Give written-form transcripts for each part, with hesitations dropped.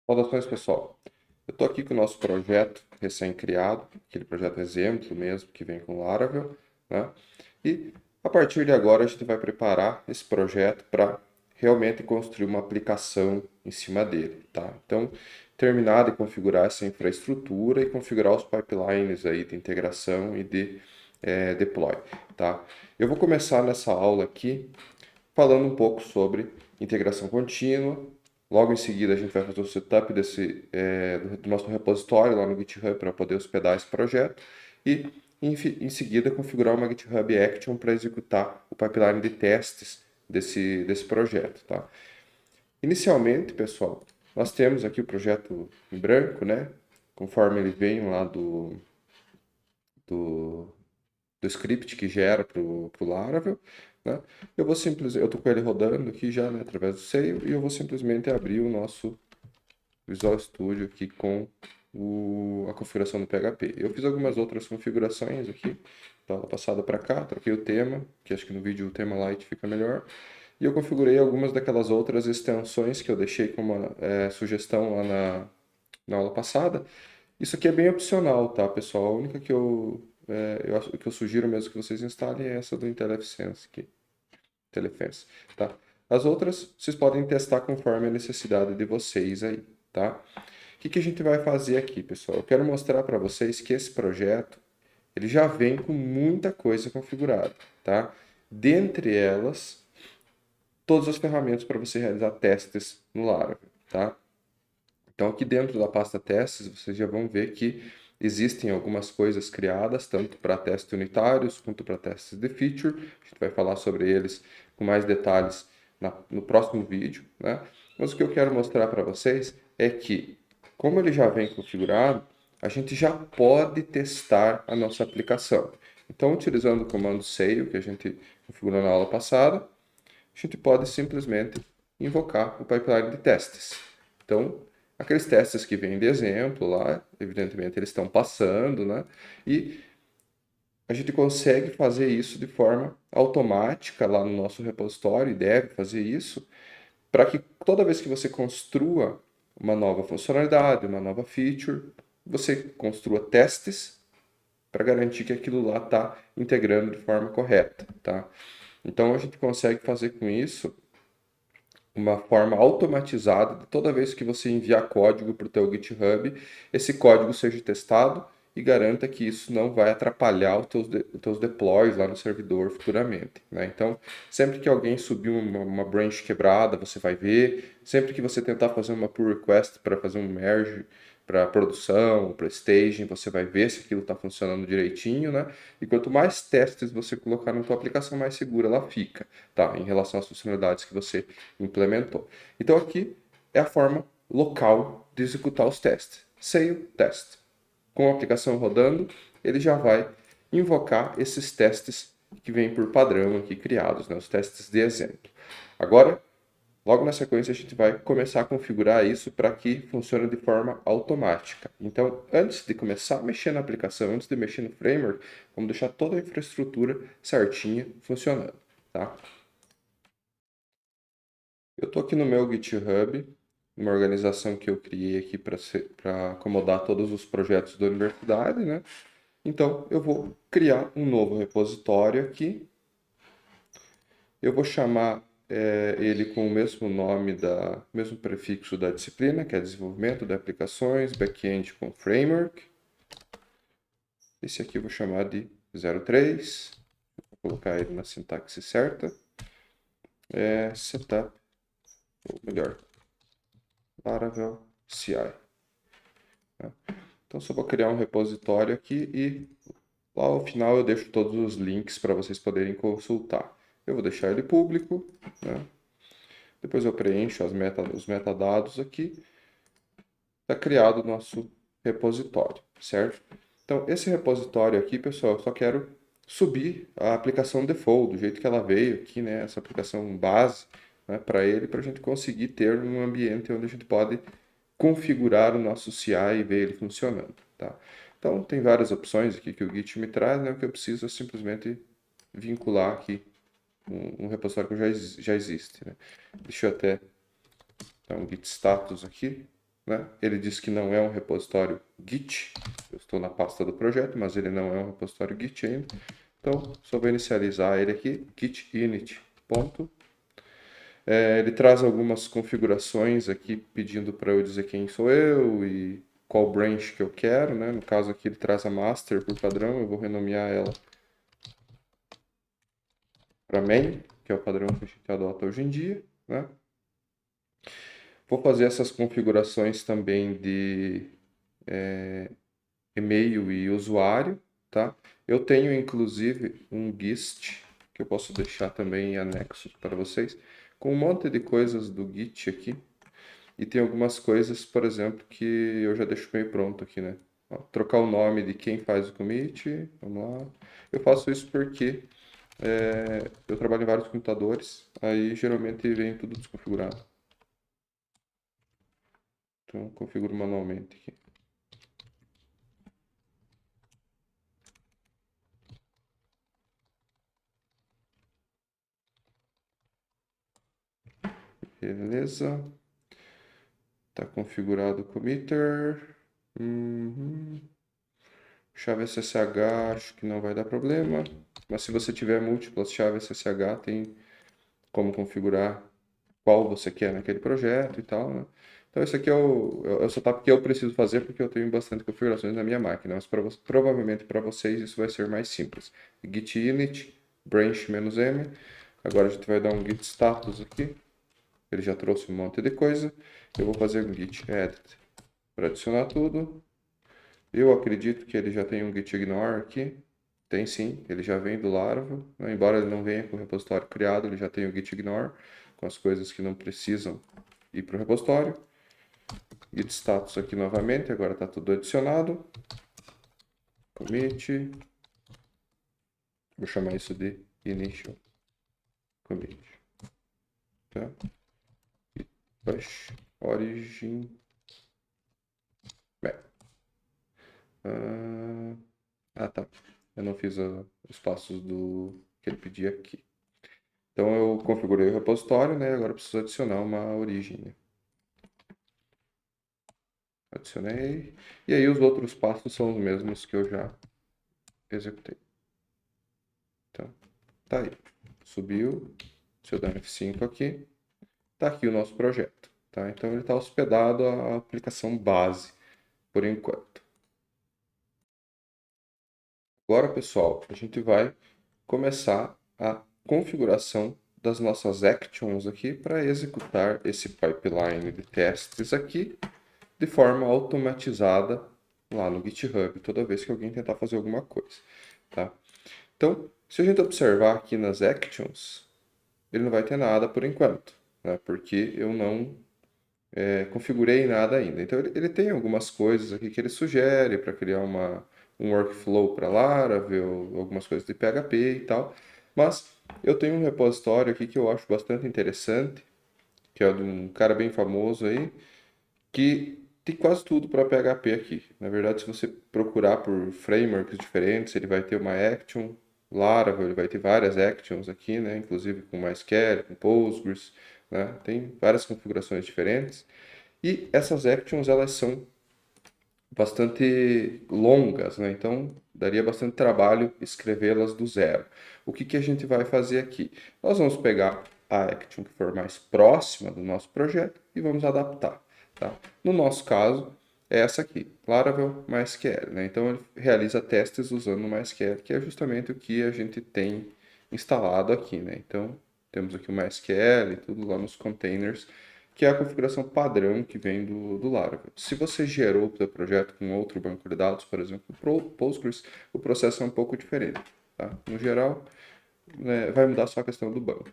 Saudações, pessoal. Eu estou aqui com o nosso projeto recém-criado, aquele projeto exemplo mesmo, que vem com Laravel, né? E a partir de agora a gente vai preparar esse projeto para realmente construir uma aplicação em cima dele, tá? Então, terminar de configurar essa infraestrutura e configurar os pipelines aí de integração e de deploy, tá? Eu vou começar nessa aula aqui falando um pouco sobre integração contínua. Logo em seguida, a gente vai fazer o setup do nosso repositório lá no GitHub para poder hospedar esse projeto. E, em seguida, configurar uma GitHub Action para executar o pipeline de testes desse projeto. Tá? Inicialmente, pessoal, nós temos aqui o projeto em branco, né? Conforme ele vem lá do, do script que gera para o Laravel, né? Eu estou com ele rodando aqui já, né, através do Sail, e eu vou simplesmente abrir o nosso Visual Studio aqui com a configuração do PHP. Eu fiz algumas outras configurações aqui, da aula passada para cá, troquei o tema, que acho que no vídeo o tema Light fica melhor, e eu configurei algumas daquelas outras extensões que eu deixei como uma sugestão lá na aula passada. Isso aqui é bem opcional, tá, pessoal? A única que eu sugiro mesmo que vocês instalem é essa do IntelliSense aqui, IntelliFence, tá? As outras vocês podem testar conforme a necessidade de vocês aí, tá? O que a gente vai fazer aqui, pessoal? Eu quero mostrar para vocês que esse projeto ele já vem com muita coisa configurada, tá? Dentre elas, todas as ferramentas para você realizar testes no Laravel, tá? Então, aqui dentro da pasta testes, vocês já vão ver que existem algumas coisas criadas, tanto para testes unitários quanto para testes de feature. A gente vai falar sobre eles com mais detalhes no próximo vídeo, né? Mas o que eu quero mostrar para vocês é que, como ele já vem configurado, a gente já pode testar a nossa aplicação. Então, utilizando o comando sail, que a gente configurou na aula passada, a gente pode simplesmente invocar o pipeline de testes. Então, aqueles testes que vêm de exemplo lá, evidentemente eles estão passando, né? E a gente consegue fazer isso de forma automática lá no nosso repositório, e deve fazer isso, para que toda vez que você construa uma nova funcionalidade, uma nova feature, você construa testes para garantir que aquilo lá está integrando de forma correta, tá? Então a gente consegue fazer com isso uma forma automatizada de toda vez que você enviar código para o teu GitHub, esse código seja testado e garanta que isso não vai atrapalhar os teus deploys lá no servidor futuramente, né? Então, sempre que alguém subir uma branch quebrada, você vai ver. Sempre que você tentar fazer uma pull request para fazer um merge para produção, para staging, você vai ver se aquilo está funcionando direitinho, né? E quanto mais testes você colocar na tua aplicação, mais segura ela fica, tá? Em relação às funcionalidades que você implementou. Então aqui é a forma local de executar os testes. Sail test. Com a aplicação rodando, ele já vai invocar esses testes que vêm por padrão aqui criados, né? Os testes de exemplo. Agora, logo na sequência, a gente vai começar a configurar isso para que funcione de forma automática. Então, antes de começar a mexer na aplicação, antes de mexer no framework, vamos deixar toda a infraestrutura certinha funcionando, tá? Eu estou aqui no meu GitHub, uma organização que eu criei aqui para acomodar todos os projetos da universidade, né? Então, eu vou criar um novo repositório aqui. Eu vou chamar ele com o mesmo nome, mesmo prefixo da disciplina, que é desenvolvimento de aplicações, back-end com framework. Esse aqui eu vou chamar de 03. Vou colocar ele na sintaxe certa. Setup, ou melhor, Laravel CI. Né? Então, só vou criar um repositório aqui e lá ao final eu deixo todos os links para vocês poderem consultar. Eu vou deixar ele público, né? Depois eu preencho os metadados aqui. Está criado o nosso repositório, certo? Então, esse repositório aqui, pessoal, eu só quero subir a aplicação default, do jeito que ela veio aqui, né? Essa aplicação base, né, para ele, para a gente conseguir ter um ambiente onde a gente pode configurar o nosso CI e ver ele funcionando, tá? Então, tem várias opções aqui que o Git me traz, né? O que eu preciso é simplesmente vincular aqui um repositório que já existe, né? Deixa eu até dar um git status aqui. né? Ele diz que não é um repositório Git. Eu estou na pasta do projeto, mas ele não é um repositório Git ainda. Então, só vou inicializar ele aqui, git init. Ponto. Ele traz algumas configurações aqui pedindo para eu dizer quem sou eu e qual branch que eu quero, né? No caso aqui ele traz a master por padrão, eu vou renomear ela para main, que é o padrão que a gente adota hoje em dia, né? Vou fazer essas configurações também de e-mail e usuário, tá? Eu tenho inclusive um Gist, que eu posso deixar também em anexo para vocês, com um monte de coisas do Git aqui. E tem algumas coisas, por exemplo, que eu já deixo meio pronto aqui, né? Ó, trocar o nome de quem faz o commit, vamos lá. Eu faço isso porque eu trabalho em vários computadores, aí geralmente vem tudo desconfigurado. Então eu configuro manualmente aqui. Beleza. Tá configurado o committer. Uhum. Chave SSH, acho que não vai dar problema. Mas se você tiver múltiplas chaves SSH, tem como configurar qual você quer naquele projeto e tal, né? Então, esse aqui é o setup que eu preciso fazer porque eu tenho bastante configurações na minha máquina, mas provavelmente para vocês isso vai ser mais simples. Git init, branch-m. Agora a gente vai dar um git status aqui. Ele já trouxe um monte de coisa. Eu vou fazer um git edit para adicionar tudo. Eu acredito que ele já tem um git ignore aqui. Tem sim, ele já vem do Laravel, né? Embora ele não venha com o repositório criado, ele já tem o git ignore, com as coisas que não precisam ir para o repositório. Git status aqui novamente, agora está tudo adicionado. Commit, vou chamar isso de initial commit. Tá? Push, origin, back. Tá. Eu não fiz os passos que ele pedia aqui. Então eu configurei o repositório, né? Agora eu preciso adicionar uma origem, né? Adicionei. E aí os outros passos são os mesmos que eu já executei. Então, tá aí. Subiu. Se eu dar F5 aqui, tá aqui o nosso projeto. Tá? Então ele está hospedado à aplicação base, por enquanto. Agora, pessoal, a gente vai começar a configuração das nossas actions aqui para executar esse pipeline de testes aqui de forma automatizada lá no GitHub, toda vez que alguém tentar fazer alguma coisa, tá? Então, se a gente observar aqui nas actions, ele não vai ter nada por enquanto, né? Porque eu não configurei nada ainda. Então, ele tem algumas coisas aqui que ele sugere para criar um workflow para Laravel, algumas coisas de PHP e tal, mas eu tenho um repositório aqui que eu acho bastante interessante, que é de um cara bem famoso aí, que tem quase tudo para PHP aqui. Na verdade, se você procurar por frameworks diferentes, ele vai ter uma action, Laravel, ele vai ter várias actions aqui, né? Inclusive com MySQL, com Postgres, né? Tem várias configurações diferentes. E essas actions, elas são bastante longas, né? Então, daria bastante trabalho escrevê-las do zero. O que que a gente vai fazer aqui? Nós vamos pegar a action que for mais próxima do nosso projeto e vamos adaptar, tá? No nosso caso, é essa aqui, Laravel MySQL, né? Então, ele realiza testes usando o MySQL, que é justamente o que a gente tem instalado aqui, né? Então, temos aqui o MySQL e tudo lá nos containers, que é a configuração padrão que vem do Laravel. Se você gerou o seu projeto com outro banco de dados, por exemplo, o Postgres, o processo é um pouco diferente. Tá? No geral, né, vai mudar só a questão do banco.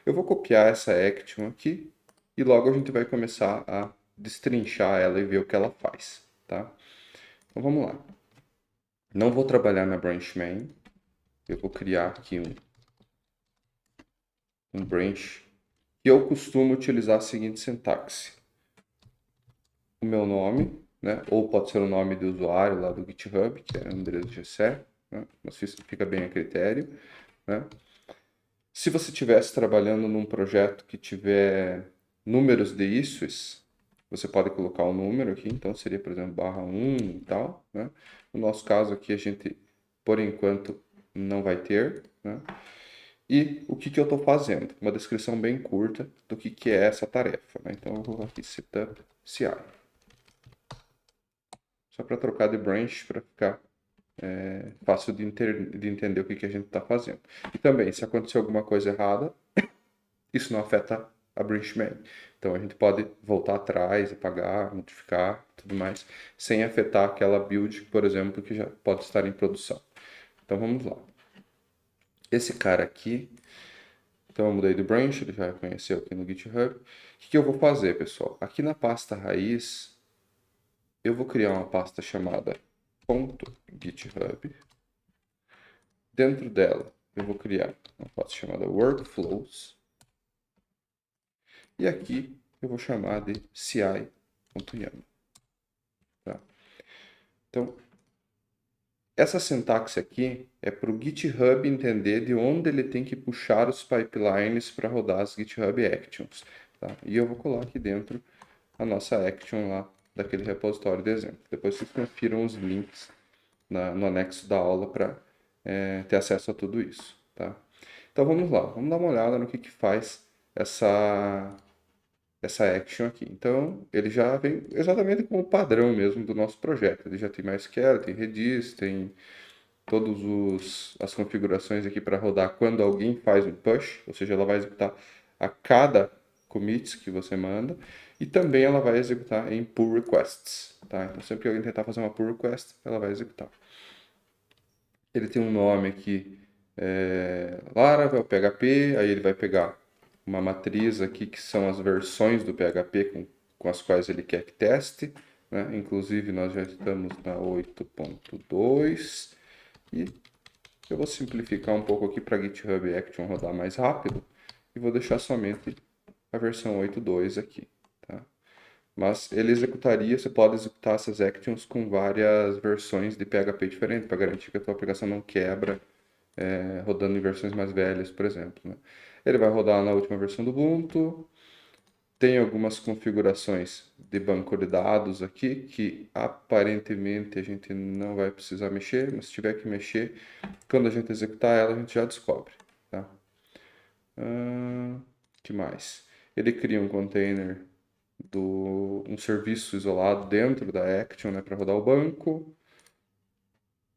Eu vou copiar essa action aqui e logo a gente vai começar a destrinchar ela e ver o que ela faz. Tá? Então vamos lá. Não vou trabalhar na branch main. Eu vou criar aqui um branch. E eu costumo utilizar a seguinte sintaxe: o meu nome, né? Ou pode ser o nome do usuário lá do GitHub, que é Andrés Gessé, né? Mas fica bem a critério, né? Se você estivesse trabalhando num projeto que tiver números de issues, Você pode colocar um número aqui, então seria, por exemplo, /1 e tal, né? No nosso caso aqui, a gente, por enquanto, não vai ter, né? E o que que eu estou fazendo? Uma descrição bem curta do que é essa tarefa, né? Então, eu vou aqui setup CI. Só para trocar de branch, para ficar fácil de entender o que que a gente está fazendo. E também, se acontecer alguma coisa errada, isso não afeta a branch main. Então, a gente pode voltar atrás, apagar, modificar, tudo mais, sem afetar aquela build, por exemplo, que já pode estar em produção. Então, vamos lá. Esse cara aqui, então eu mudei do branch, ele já reconheceu aqui no GitHub. O que que eu vou fazer, pessoal? Aqui na pasta raiz, eu vou criar uma pasta chamada .github. Dentro dela, eu vou criar uma pasta chamada workflows. E aqui eu vou chamar de ci.yaml. Tá? Então, essa sintaxe aqui é para o GitHub entender de onde ele tem que puxar os pipelines para rodar as GitHub Actions. Tá? E eu vou colar aqui dentro a nossa action lá daquele repositório de exemplo. Depois vocês confiram os links no anexo da aula para ter acesso a tudo isso. Tá? Então vamos lá, vamos dar uma olhada no que faz essa action aqui. Então, ele já vem exatamente como o padrão mesmo do nosso projeto. Ele já tem MySQL, tem Redis, tem todas as configurações aqui para rodar quando alguém faz um push, ou seja, ela vai executar a cada commits que você manda, e também ela vai executar em pull requests, tá? Então, sempre que alguém tentar fazer uma pull request, ela vai executar. Ele tem um nome aqui, Laravel, PHP, aí ele vai pegar uma matriz aqui que são as versões do PHP com as quais ele quer que teste, né? Inclusive nós já estamos na 8.2 e eu vou simplificar um pouco aqui para GitHub Action rodar mais rápido e vou deixar somente a versão 8.2 aqui, tá? Mas ele executaria, você pode executar essas actions com várias versões de PHP diferentes para garantir que a tua aplicação não quebra rodando em versões mais velhas, por exemplo, né? Ele vai rodar na última versão do Ubuntu. Tem algumas configurações de banco de dados aqui que aparentemente a gente não vai precisar mexer, mas se tiver que mexer, quando a gente executar ela, a gente já descobre, tá? Que mais? Ele cria um container um serviço isolado dentro da action, né, para rodar o banco.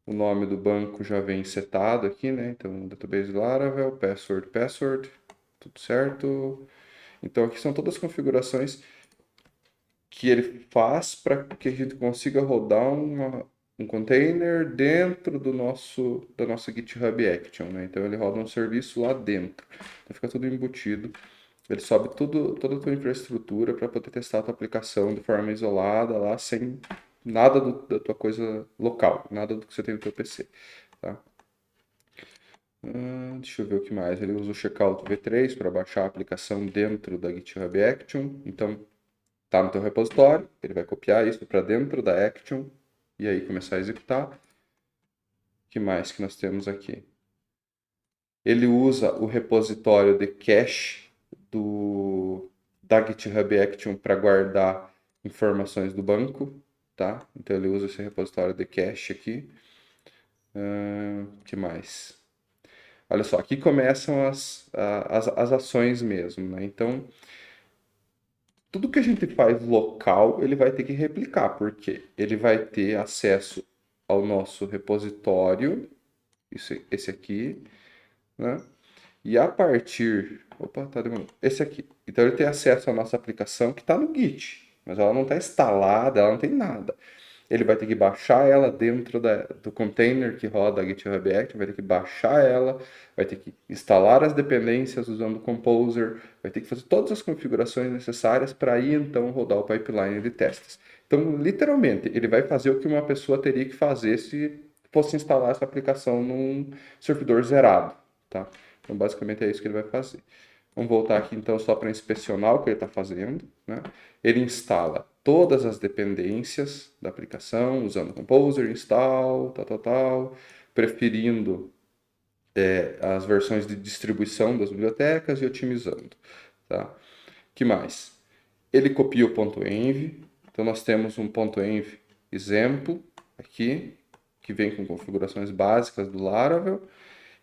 O nome do banco já vem setado aqui, né? Então, database Laravel, password, tudo certo. Então, aqui são todas as configurações que ele faz para que a gente consiga rodar um container dentro da nossa GitHub Action, né? Então, ele roda um serviço lá dentro. Então, fica tudo embutido. Ele sobe toda a tua infraestrutura para poder testar a tua aplicação de forma isolada lá, sem nada da tua coisa local, nada do que você tem no teu PC, tá? Deixa eu ver o que mais. Ele usa o checkout v3 para baixar a aplicação dentro da GitHub Action. Então, tá no teu repositório, ele vai copiar isso para dentro da Action e aí começar a executar. O que mais que nós temos aqui? Ele usa o repositório de cache da GitHub Action para guardar informações do banco, tá? Então ele usa esse repositório de cache aqui. O que mais? Olha só, aqui começam as ações mesmo, né? Então, tudo que a gente faz local, ele vai ter que replicar, porque ele vai ter acesso ao nosso repositório, esse aqui, né? E a partir. Opa, tá demorando. Esse aqui. Então ele tem acesso à nossa aplicação que está no Git, mas ela não está instalada, ela não tem nada. Ele vai ter que baixar ela dentro do container que roda a GitHub Action, vai ter que baixar ela, vai ter que instalar as dependências usando o Composer, vai ter que fazer todas as configurações necessárias para aí então rodar o pipeline de testes. Então, literalmente, ele vai fazer o que uma pessoa teria que fazer se fosse instalar essa aplicação num servidor zerado, tá? Então, basicamente é isso que ele vai fazer. Vamos voltar aqui então só para inspecionar o que ele está fazendo, né? Ele instala todas as dependências da aplicação, usando Composer, install, tal, preferindo as versões de distribuição das bibliotecas e otimizando, tá? Que mais? ele copia o ponto .env, então nós temos um ponto .env exemplo aqui, que vem com configurações básicas do Laravel,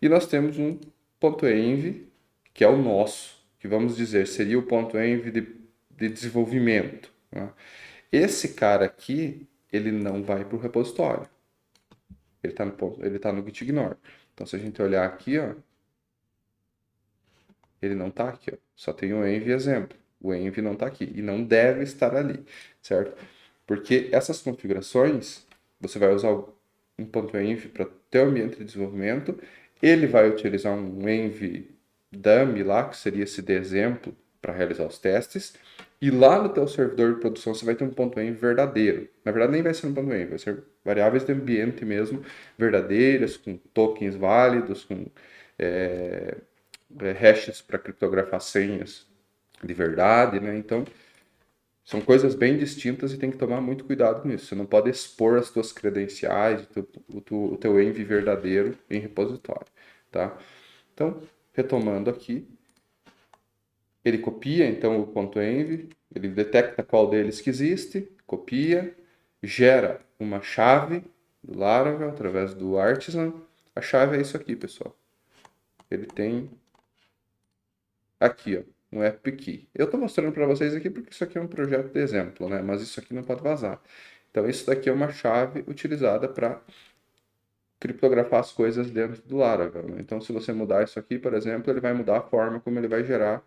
e nós temos um ponto .env, que é o nosso, que vamos dizer, seria o ponto .env de desenvolvimento, né? Esse cara aqui, ele não vai para o repositório. Ele tá no gitignore. Então, se a gente olhar aqui, ó, ele não está aqui, ó. Só tem o env exemplo. O env não está aqui e não deve estar ali, certo? Porque essas configurações, você vai usar um ponto .env para teu ambiente de desenvolvimento, ele vai utilizar um env dummy lá, que seria esse de exemplo, para realizar os testes, e lá no teu servidor de produção você vai ter um ponto .env verdadeiro. Na verdade, nem vai ser um ponto .env, vai ser variáveis de ambiente mesmo, verdadeiras, com tokens válidos, com hashes para criptografar senhas de verdade, né? Então, são coisas bem distintas e tem que tomar muito cuidado com isso. Você não pode expor as tuas credenciais, o teu env verdadeiro em repositório, tá? Então, retomando aqui, ele copia então o ponto .env, ele detecta qual deles que existe, copia, gera uma chave do Laravel através do Artisan. A chave é isso aqui, pessoal. Ele tem aqui, ó, um Epic Key. Eu estou mostrando para vocês aqui porque isso aqui é um projeto de exemplo, né? Mas isso aqui não pode vazar. Então, isso daqui é uma chave utilizada para criptografar as coisas dentro do Laravel, né? Então, se você mudar isso aqui, por exemplo, ele vai mudar a forma como ele vai gerar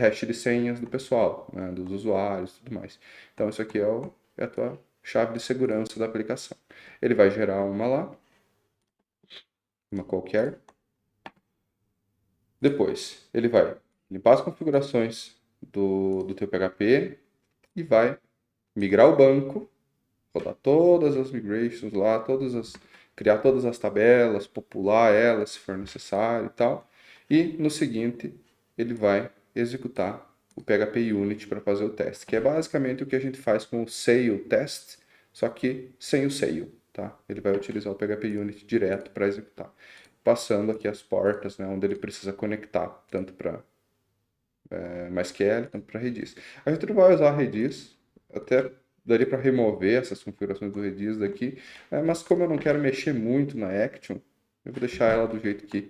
hash de senhas do pessoal, né? Dos usuários e tudo mais. Então, isso aqui é a tua chave de segurança da aplicação. Ele vai gerar uma lá, uma qualquer. Depois, ele vai limpar as configurações do teu PHP e vai migrar o banco, rodar todas as migrations lá, criar todas as tabelas, popular elas se for necessário e tal. E no seguinte, ele vai executar o PHP Unit para fazer o teste, que é basicamente o que a gente faz com o Sail test, só que sem o Sail, tá? Ele vai utilizar o PHP Unit direto para executar, passando aqui as portas, né, onde ele precisa conectar, tanto para MySQL, tanto para Redis. A gente não vai usar Redis, até daria para remover essas configurações do Redis daqui, mas como eu não quero mexer muito na Action, eu vou deixar ela do jeito que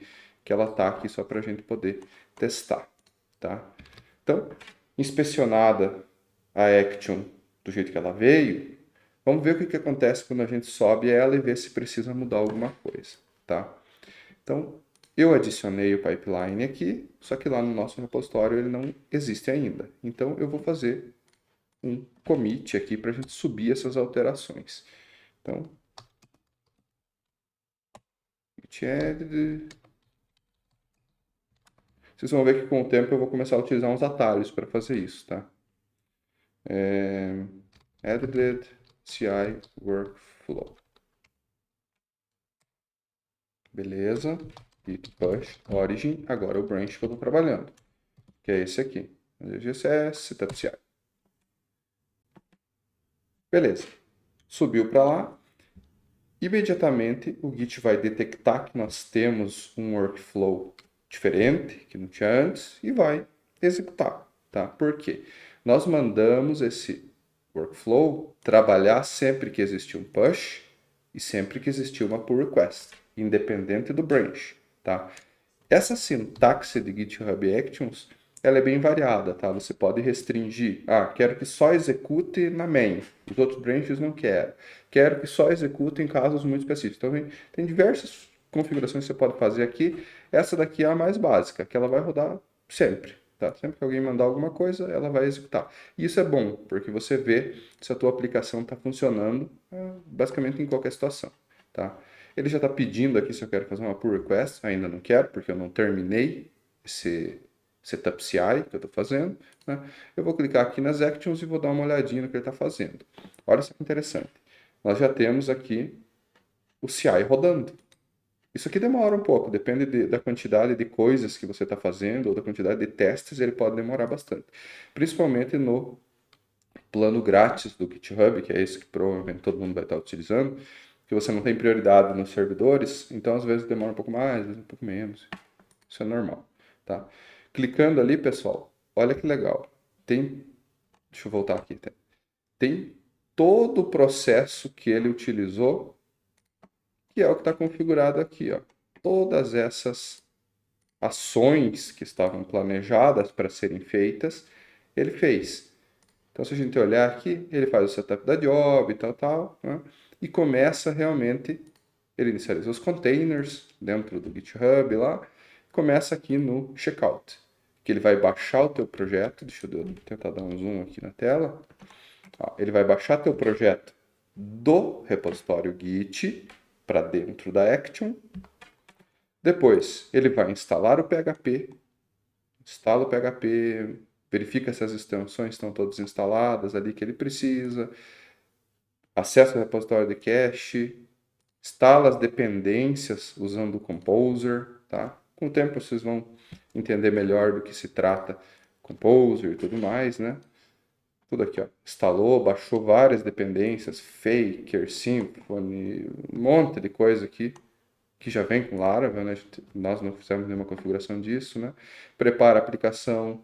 ela está aqui, só para a gente poder testar, tá? Então, inspecionada a Action do jeito que ela veio, vamos ver o que acontece quando a gente sobe ela e ver se precisa mudar alguma coisa, tá? Então, eu adicionei o pipeline aqui, só que lá no nosso repositório ele não existe ainda. Então, eu vou fazer um commit aqui para a gente subir essas alterações. Então, git added. Vocês vão ver que com o tempo eu vou começar a utilizar uns atalhos para fazer isso, tá? Added CI workflow. Beleza. Git push origin. Agora o branch que eu estou trabalhando, que é esse aqui. GCS, setup CI. Beleza. Subiu para lá. Imediatamente o Git vai detectar que nós temos um workflow diferente, que não tinha antes, e vai executar, tá? Por quê? Nós mandamos esse workflow trabalhar sempre que existiu um push e sempre que existiu uma pull request, independente do branch, tá? Essa sintaxe de GitHub Actions, ela é bem variada, tá? Você pode restringir, quero que só execute na main, os outros branches não quero. Quero que só execute em casos muito específicos. Então, tem diversas configurações que você pode fazer aqui. Essa daqui é a mais básica, que ela vai rodar sempre, tá? Sempre que alguém mandar alguma coisa, ela vai executar. E isso é bom, porque você vê se a tua aplicação está funcionando, basicamente em qualquer situação, tá? Ele já está pedindo aqui se eu quero fazer uma pull request, ainda não quero, porque eu não terminei esse setup CI que eu estou fazendo, né? Eu vou clicar aqui nas actions e vou dar uma olhadinha no que ele está fazendo. Olha só que interessante. Nós já temos aqui o CI rodando. Isso aqui demora um pouco, depende da quantidade de coisas que você está fazendo ou da quantidade de testes, ele pode demorar bastante. Principalmente no plano grátis do GitHub, que é esse que provavelmente todo mundo vai estar utilizando, que você não tem prioridade nos servidores, então às vezes demora um pouco mais, às vezes um pouco menos. Isso é normal, tá? Clicando ali, pessoal, olha que legal. Tem Deixa eu voltar aqui. Tem todo o processo que ele utilizou, que é o que está configurado aqui, ó. Todas essas ações que estavam planejadas para serem feitas, ele fez. Então, se a gente olhar aqui, ele faz o setup da job e tal, né? E começa realmente, ele inicializa os containers dentro do GitHub lá, começa aqui no checkout, que ele vai baixar o teu projeto, deixa eu tentar dar um zoom aqui na tela, ó, ele vai baixar teu projeto do repositório Git para dentro da Action, depois ele vai instalar o PHP, instala o PHP, verifica se as extensões estão todas instaladas ali que ele precisa, acessa o repositório de cache, instala as dependências usando o Composer, tá? Com o tempo vocês vão entender melhor do que se trata Composer e tudo mais, né? Tudo aqui, ó. Instalou, baixou várias dependências, Faker, Symfony, um monte de coisa aqui que já vem com Laravel, né? Nós não fizemos nenhuma configuração disso, né? Prepara a aplicação,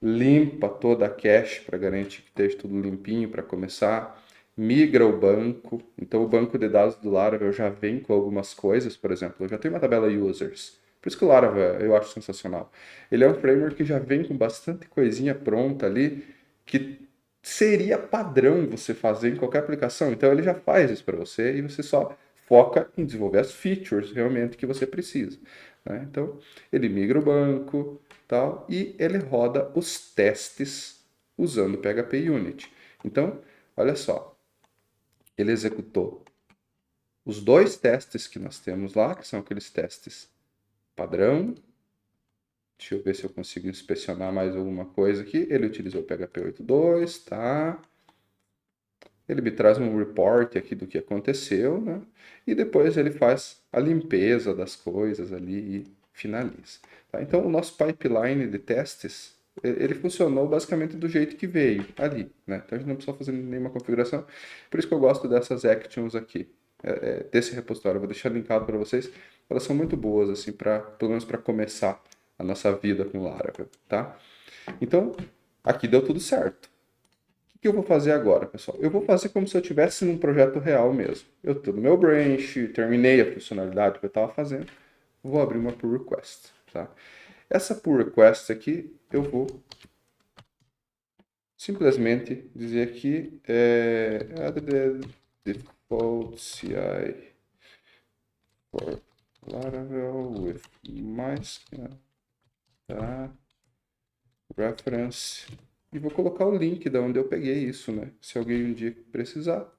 limpa toda a cache para garantir que esteja tudo limpinho para começar, migra o banco, então o banco de dados do Laravel já vem com algumas coisas, por exemplo, eu já tenho uma tabela users, por isso que o Laravel eu acho sensacional. Ele é um framework que já vem com bastante coisinha pronta ali, que seria padrão você fazer em qualquer aplicação, então ele já faz isso para você e você só foca em desenvolver as features realmente que você precisa, né? Então ele migra o banco, tal, e ele roda os testes usando o PHP Unit. Então, olha só, ele executou os dois testes que nós temos lá, que são aqueles testes padrão. Deixa eu ver se eu consigo inspecionar mais alguma coisa aqui. Ele utilizou o PHP 8.2, tá? Ele me traz um report aqui do que aconteceu, né? E depois ele faz a limpeza das coisas ali e finaliza. Tá? Então, o nosso pipeline de testes, ele funcionou basicamente do jeito que veio ali, né? Então, a gente não precisa fazer nenhuma configuração. Por isso que eu gosto dessas actions aqui, desse repositório. Eu vou deixar linkado para vocês. Elas são muito boas, assim, pelo menos para começar a nossa vida com Laravel, tá? Então, aqui deu tudo certo. O que eu vou fazer agora, pessoal? Eu vou fazer como se eu estivesse num projeto real mesmo. Eu estou no meu branch, terminei a funcionalidade que eu estava fazendo, vou abrir uma pull request, tá? Essa pull request aqui, eu vou simplesmente dizer aqui, add default CI for Laravel with MySQL, tá? Reference. E vou colocar o link de onde eu peguei isso, né? Se alguém um dia precisar,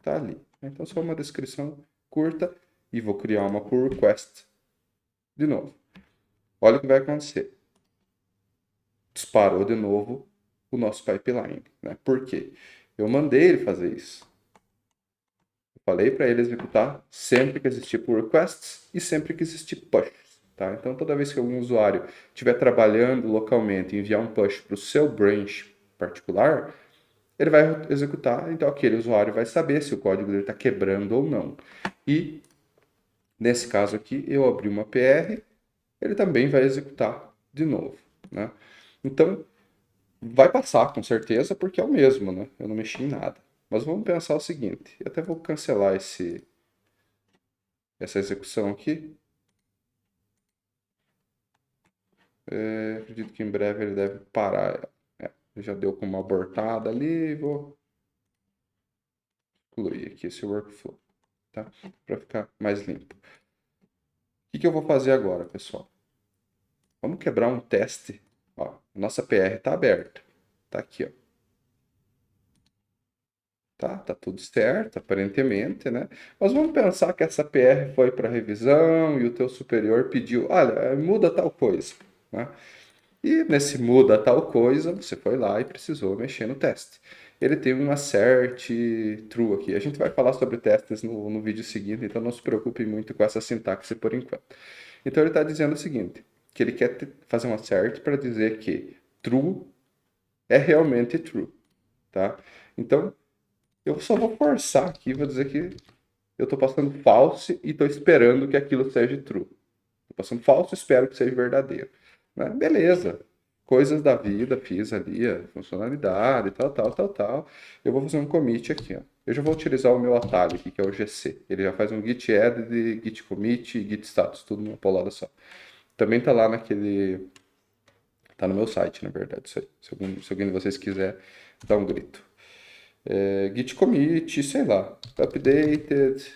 tá ali. Então, só uma descrição curta e vou criar uma pull request de novo. Olha o que vai acontecer. Disparou de novo o nosso pipeline, né? Por quê? Eu mandei ele fazer isso. Eu falei para ele executar sempre que existir pull requests e sempre que existir pushes, tá? Então, toda vez que algum usuário estiver trabalhando localmente e enviar um push para o seu branch particular, ele vai executar, então aquele usuário vai saber se o código dele está quebrando ou não. E, nesse caso aqui, eu abri uma PR, ele também vai executar de novo, né? Então, vai passar com certeza, porque é o mesmo, né? Eu não mexi em nada. Mas vamos pensar o seguinte, eu até vou cancelar essa execução aqui. Acredito que em breve ele deve parar. Ele já deu com uma abortada ali, vou excluir aqui esse workflow, tá? Para ficar mais limpo. O que eu vou fazer agora, pessoal? Vamos quebrar um teste. Ó, nossa PR está aberta. Tá aqui, ó. Tá tudo certo, aparentemente, né? Mas vamos pensar que essa PR foi para revisão e o teu superior pediu, olha, muda tal coisa, né? E nesse muda tal coisa, você foi lá e precisou mexer no teste. Ele tem um assert true aqui. A gente vai falar sobre testes no vídeo seguinte, então não se preocupe muito com essa sintaxe por enquanto. Então ele está dizendo o seguinte, que ele quer fazer um assert para dizer que true é realmente true, tá? Então, eu só vou forçar aqui, vou dizer que eu estou passando false e estou esperando que aquilo seja true. Estou passando falso e espero que seja verdadeiro, né? Beleza. coisas da vida, fiz ali a funcionalidade, tal. Eu vou fazer um commit aqui, ó. Eu já vou utilizar o meu atalho aqui, que é o GC. Ele já faz um git add, git commit e git status, tudo numa paulada só. Também tá lá naquele... Tá no meu site, na verdade, isso aí. Se alguém de vocês quiser, dá um grito. Git commit, sei lá, updated,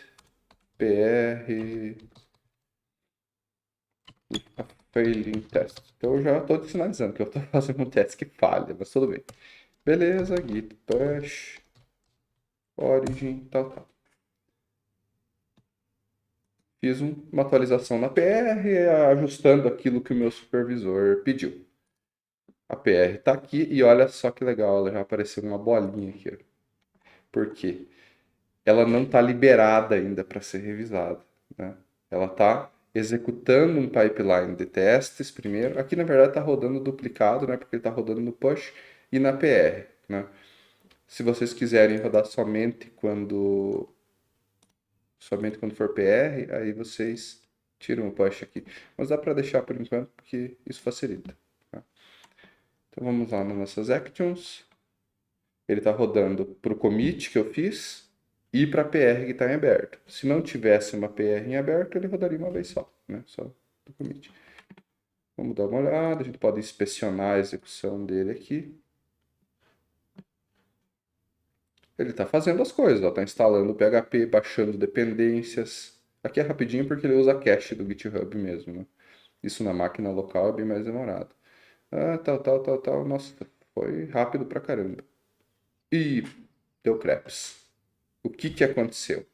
PR, failing test. Então eu já estou sinalizando que eu estou fazendo um teste que falha, mas tudo bem. Beleza, git push, origin, tal. Fiz uma atualização na PR, ajustando aquilo que o meu supervisor pediu. A PR está aqui e olha só que legal, ela já apareceu uma bolinha aqui. Ó. Por quê? Ela não está liberada ainda para ser revisada. Né? Ela está executando um pipeline de testes primeiro. Aqui, na verdade, está rodando duplicado, né? Porque ele está rodando no push e na PR. Né? Se vocês quiserem rodar somente quando for PR, aí vocês tiram o push aqui. Mas dá para deixar por enquanto, porque isso facilita. Tá? Então vamos lá nas nossas actions. Ele está rodando para o commit que eu fiz e para a PR que está em aberto. Se não tivesse uma PR em aberto, ele rodaria uma vez só, né? Só do commit. Vamos dar uma olhada, a gente pode inspecionar a execução dele aqui. Ele está fazendo as coisas, está instalando o PHP, baixando dependências. Aqui é rapidinho porque ele usa a cache do GitHub mesmo, né? Isso na máquina local é bem mais demorado. Tal. Nossa, foi rápido pra caramba. E deu creps. O que aconteceu?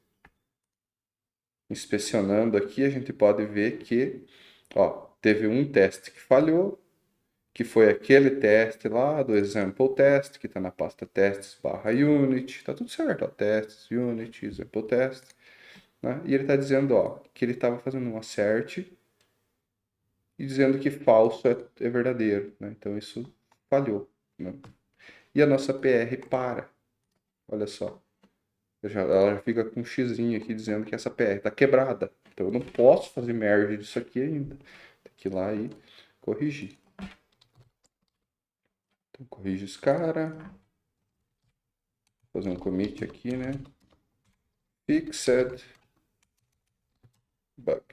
Inspecionando aqui, a gente pode ver que, ó, teve um teste que falhou, que foi aquele teste lá do example test, que está na pasta testes/unit, tá tudo certo, ó, testes, unit, example test, né? E ele está dizendo, ó, que ele estava fazendo um assert e dizendo que falso é verdadeiro, né? Então isso falhou, né? E a nossa PR para, olha só. Ela já fica com um xizinho aqui dizendo que essa PR está quebrada. Então eu não posso fazer merge disso aqui ainda. Tem que ir lá e corrigir. Então corrige esse cara. Vou fazer um commit aqui, né? Fixed bug.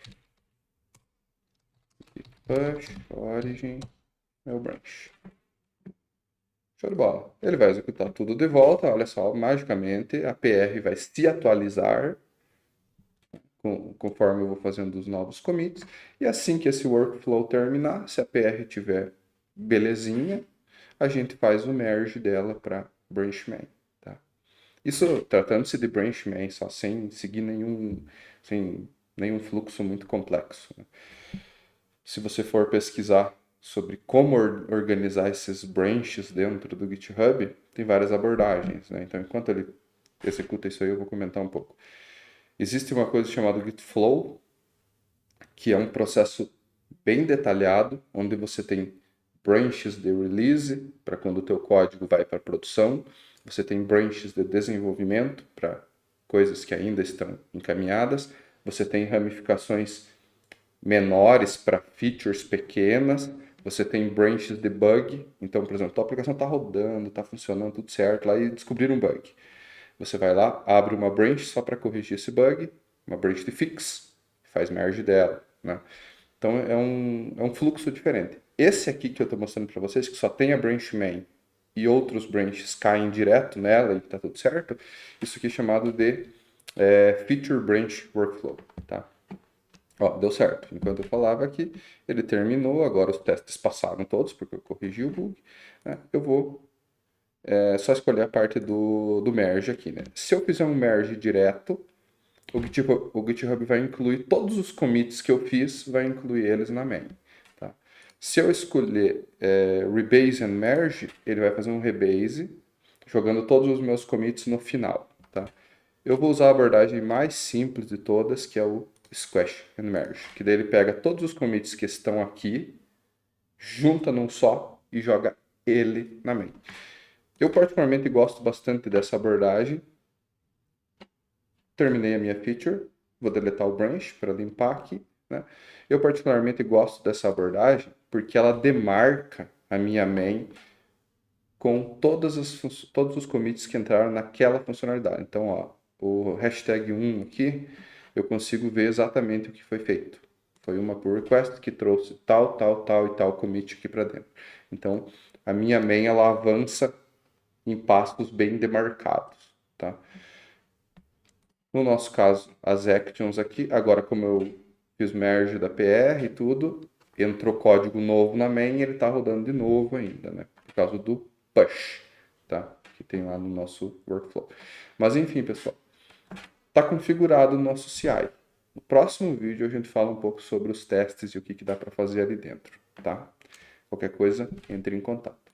Push, origin, meu branch. Show de bola. Ele vai executar tudo de volta. Olha só, magicamente a PR vai se atualizar conforme eu vou fazendo os novos commits. E assim que esse workflow terminar, se a PR tiver belezinha, a gente faz o merge dela para branch main. Tá? Isso tratando-se de branch main, só sem seguir nenhum fluxo muito complexo. Né? Se você for pesquisar sobre como organizar esses branches dentro do GitHub, tem várias abordagens. Né? Então, enquanto ele executa isso aí, eu vou comentar um pouco. Existe uma coisa chamada Git Flow, que é um processo bem detalhado, onde você tem branches de release, para quando o teu código vai para produção, você tem branches de desenvolvimento, para coisas que ainda estão encaminhadas, você tem ramificações menores para features pequenas, você tem branches de bug, então, por exemplo, a tua aplicação está rodando, está funcionando tudo certo, lá e descobrir um bug. Você vai lá, abre uma branch só para corrigir esse bug, uma branch de fix, faz merge dela, né? Então é um fluxo diferente. Esse aqui que eu estou mostrando para vocês, que só tem a branch main e outros branches caem direto nela e está tudo certo, isso aqui é chamado de Feature Branch Workflow. Tá? Ó, deu certo. Enquanto eu falava aqui, ele terminou, agora os testes passaram todos, porque eu corrigi o bug. Né? Eu vou só escolher a parte do merge aqui. Né? Se eu fizer um merge direto, o GitHub vai incluir todos os commits que eu fiz, vai incluir eles na main. Tá? Se eu escolher rebase and merge, ele vai fazer um rebase, jogando todos os meus commits no final. Tá? Eu vou usar a abordagem mais simples de todas, que é o squash and merge, que daí ele pega todos os commits que estão aqui, junta num só e joga ele na main. Eu particularmente gosto bastante dessa abordagem. Terminei a minha feature, vou deletar o branch para limpar aqui. Né? Eu particularmente gosto dessa abordagem porque ela demarca a minha main com todos os commits que entraram naquela funcionalidade. Então, ó, o hashtag 1 aqui, eu consigo ver exatamente o que foi feito. Foi uma pull request que trouxe tal, tal, tal e tal commit aqui para dentro. Então, a minha main, ela avança em passos bem demarcados, tá? No nosso caso, as actions aqui, agora como eu fiz merge da PR e tudo, entrou código novo na main e ele está rodando de novo ainda, né? Por causa do push, tá? Que tem lá no nosso workflow. Mas enfim, pessoal, está configurado o nosso CI. No próximo vídeo a gente fala um pouco sobre os testes e o que dá para fazer ali dentro, tá? Qualquer coisa, entre em contato.